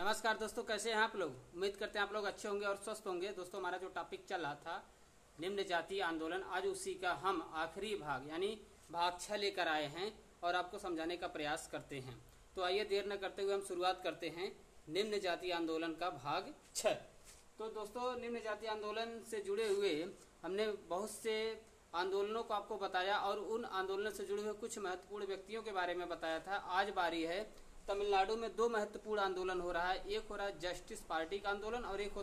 नमस्कार दोस्तों, कैसे हैं आप लोग। उम्मीद करते हैं आप लोग अच्छे होंगे और स्वस्थ होंगे। दोस्तों, हमारा जो टॉपिक चल रहा था निम्न जातीय आंदोलन, आज उसी का हम आखिरी भाग यानी भाग 6 लेकर आए हैं और आपको समझाने का प्रयास करते हैं। तो आइए देर न करते हुए हम शुरुआत करते हैं निम्न जातीय आंदोलन का भाग 6। तो दोस्तों, निम्न जातीय आंदोलन से जुड़े हुए हमने बहुत से आंदोलनों को आपको बताया और उन आंदोलन से जुड़े हुए कुछ महत्वपूर्ण व्यक्तियों के बारे में बताया था। आज बारी है तमिलनाडु में दो महत्वपूर्ण आंदोलन हो रहा है। एक हो रहा है जस्टिस पार्टी का आंदोलन और एक हो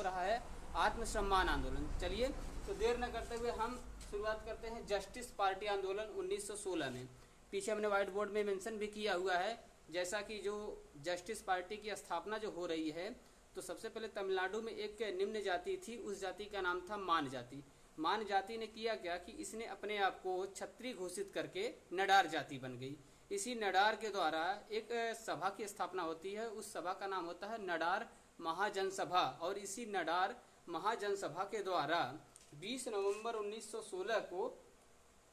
रहा है आत्मसम्मान आंदोलन। चलिए, तो देर न करते हुए हम शुरुआत करते हैं जस्टिस पार्टी आंदोलन 1916 में। पीछे हमने व्हाइट बोर्ड में मेंशन भी किया हुआ है, जैसा कि जो जस्टिस पार्टी की स्थापना जो हो रही है, तो सबसे पहले तमिलनाडु में एक निम्न जाति थी, उस जाति का नाम था मान जाति। मान जाति ने किया क्या कि इसने अपने आप को क्षत्रिय घोषित करके नडार जाति बन गई। इसी नडार के द्वारा एक सभा की स्थापना होती है, उस सभा का नाम होता है नडार महाजनसभा। और इसी नडार महाजनसभा के द्वारा 20 नवंबर 1916 को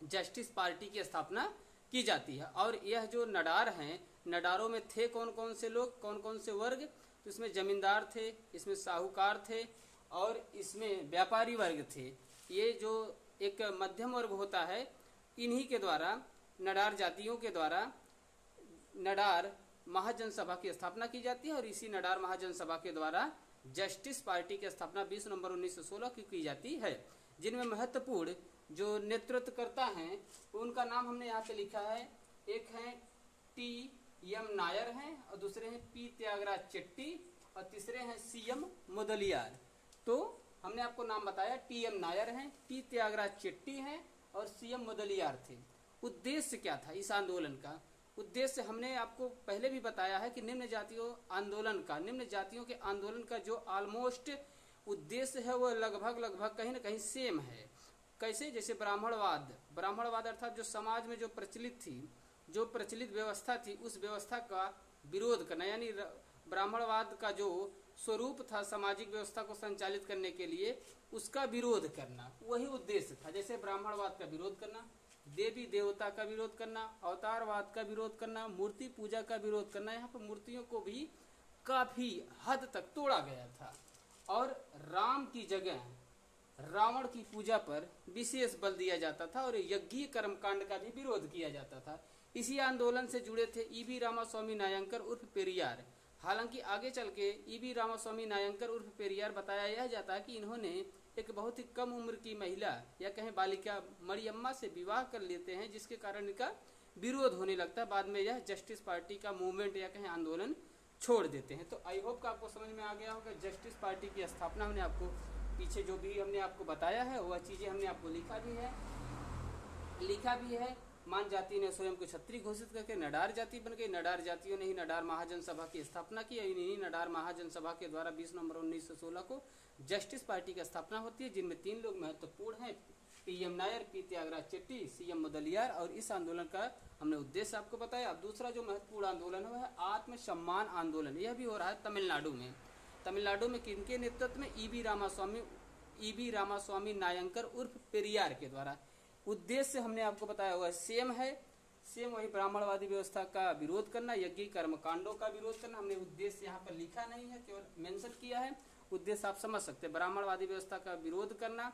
जस्टिस पार्टी की स्थापना की जाती है। और यह जो नडार हैं, नडारों में थे कौन कौन से लोग, कौन कौन से वर्ग, तो इसमें जमींदार थे, इसमें साहूकार थे और इसमें व्यापारी वर्ग थे। ये जो एक मध्यम वर्ग होता है, इन्हीं के द्वारा, नडार जातियों के द्वारा नडार महाजनसभा की स्थापना की जाती है। और इसी नडार महाजनसभा के द्वारा जस्टिस पार्टी की स्थापना 20 नवंबर 1916 की जाती है। जिनमें महत्वपूर्ण जो नेतृत्व करता हैं, उनका नाम हमने यहाँ पे लिखा है। एक है टी.एम. नायर हैं और दूसरे हैं पी. त्यागराज चेट्टी और तीसरे हैं सी.एम. मुदलियार। तो हमने आपको नाम बताया, टी.एम. नायर हैं, पी. त्यागराज चेट्टी हैं और सी.एम. मुदलियार थे। उद्देश्य क्या था इस आंदोलन का? उद्देश्य हमने आपको पहले भी बताया है कि निम्न जातियों के आंदोलन का जो ऑलमोस्ट उद्देश्य है वो लगभग कहीं ना कहीं सेम है। कैसे? जैसे ब्राह्मणवाद अर्थात जो समाज में जो प्रचलित व्यवस्था थी, उस व्यवस्था का विरोध करना, यानी ब्राह्मणवाद का जो स्वरूप था सामाजिक व्यवस्था को संचालित करने के लिए, उसका विरोध करना, वही उद्देश्य था। जैसे ब्राह्मणवाद का विरोध करना, देवी देवता का विरोध करना, अवतारवाद का विरोध करना, मूर्ति पूजा का विरोध करना। यहाँ पर मूर्तियों को भी काफी हद तक तोड़ा गया था और राम की जगह रावण की पूजा पर विशेष बल दिया जाता था और यज्ञीय कर्मकांड का भी विरोध किया जाता था। इसी आंदोलन से जुड़े थे ई.वी. रामास्वामी नायंकर उर्फ पेरियार। हालांकि आगे चल के ई.वी. रामास्वामी नायंकर उर्फ पेरियार बताया यह जाता है कि इन्होंने एक बहुत ही कम उम्र की महिला या कहें बालिका मरियम्मा से विवाह कर लेते हैं, जिसके कारण इनका विरोध होने लगता है। बाद में यह जस्टिस पार्टी का मूवमेंट या कहें आंदोलन छोड़ देते हैं। तो आई होप का आपको समझ में आ गया होगा। जस्टिस पार्टी की स्थापना हमने आपको पीछे जो भी हमने आपको बताया है वह चीज़ें हमने आपको लिखा भी है। मान जाति ने स्वयं को क्षत्रिय घोषित करके नडार जाति बन गई। नडार जातियों ने ही नडार महाजनसभा की स्थापना की। इन्हीं नडार महाजनसभा के द्वारा 20 नवंबर 1916 को जस्टिस पार्टी की स्थापना होती है, जिनमें 3 लोग महत्वपूर्ण हैं, T M. Nair, P. Tyagaraja Chetty, C M. Mudaliar. और इस आंदोलन का हमने उद्देश्य आपको बताया। अब दूसरा जो महत्वपूर्ण आंदोलन है वह है आत्मसम्मान आंदोलन। यह भी हो रहा है तमिलनाडु में। तमिलनाडु में किनके नेतृत्व में? ई.वी. रामास्वामी नायंकर उर्फ पेरियार के द्वारा। उद्देश्य हमने आपको बताया हुआ सेम वही ब्राह्मणवादी व्यवस्था का विरोध करना, यज्ञीय कर्मकांडों का विरोध करना। हमने उद्देश्य यहाँ पर लिखा नहीं है, केवल मेंशन किया है। उद्देश्य आप समझ सकते हैं, ब्राह्मणवादी व्यवस्था का विरोध करना,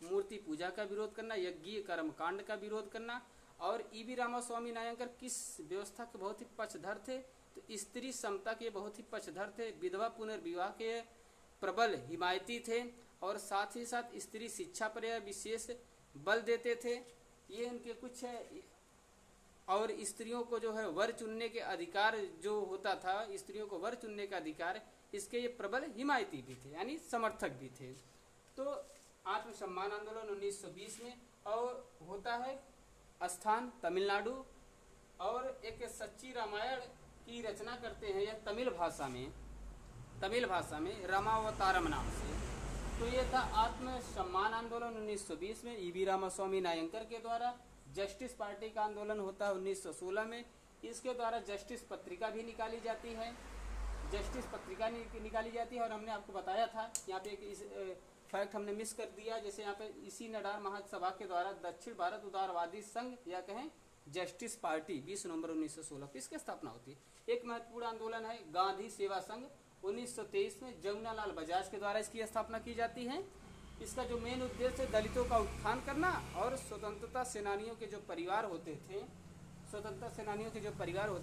मूर्ति पूजा का विरोध करना, यज्ञीय कर्मकांड का विरोध करना। और ई.वी. रामास्वामी नायंकर किस व्यवस्था के बहुत ही पक्षधर थे? तो स्त्री समता के बहुत ही पक्षधर थे, विधवा पुनर्विवाह के प्रबल हिमायती थे और साथ ही साथ स्त्री शिक्षा पर विशेष बल देते थे। ये इनके कुछ है। और स्त्रियों को जो है वर चुनने के अधिकार जो होता था, स्त्रियों को वर चुनने का अधिकार, इसके ये प्रबल हिमायती भी थे, यानी समर्थक भी थे। तो आत्मसम्मान आंदोलन 1920 में और होता है स्थान तमिलनाडु। और एक सच्ची रामायण की रचना करते हैं यह तमिल भाषा में रामावतारम नाम से। तो ये था आत्मसम्मान आंदोलन 1920 में ई.वी. रामास्वामी नायंकर के द्वारा। जस्टिस पार्टी का आंदोलन होता है 1916 में। इसके द्वारा जस्टिस पत्रिका भी निकाली जाती है। और हमने आपको बताया था, यहाँ पे एक फैक्ट हमने मिस कर दिया। जैसे यहाँ पे इसी नडार महासभा के द्वारा दक्षिण भारत उदारवादी संघ या कहें जस्टिस पार्टी 20 नवंबर 1916 को इसकी स्थापना होती है। एक महत्वपूर्ण आंदोलन है गांधी सेवा संघ 1923 में जमुनालाल बजाज के द्वारा इसकी स्थापना की जाती है। इसका जो मेन उद्देश्य है दलितों का उत्थान करना और स्वतंत्रता सेनानियों के जो परिवार होते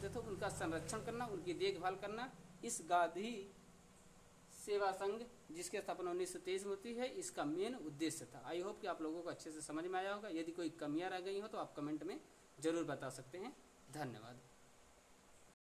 थे उनका संरक्षण करना, उनकी देखभाल करना। इस गांधी सेवा संघ जिसकी स्थापना 1923 में होती है, इसका मेन उद्देश्य था। आई होप कि आप लोगों को अच्छे से समझ में आया होगा। यदि कोई कमियां रह गई हो तो आप कमेंट में जरूर बता सकते हैं। धन्यवाद।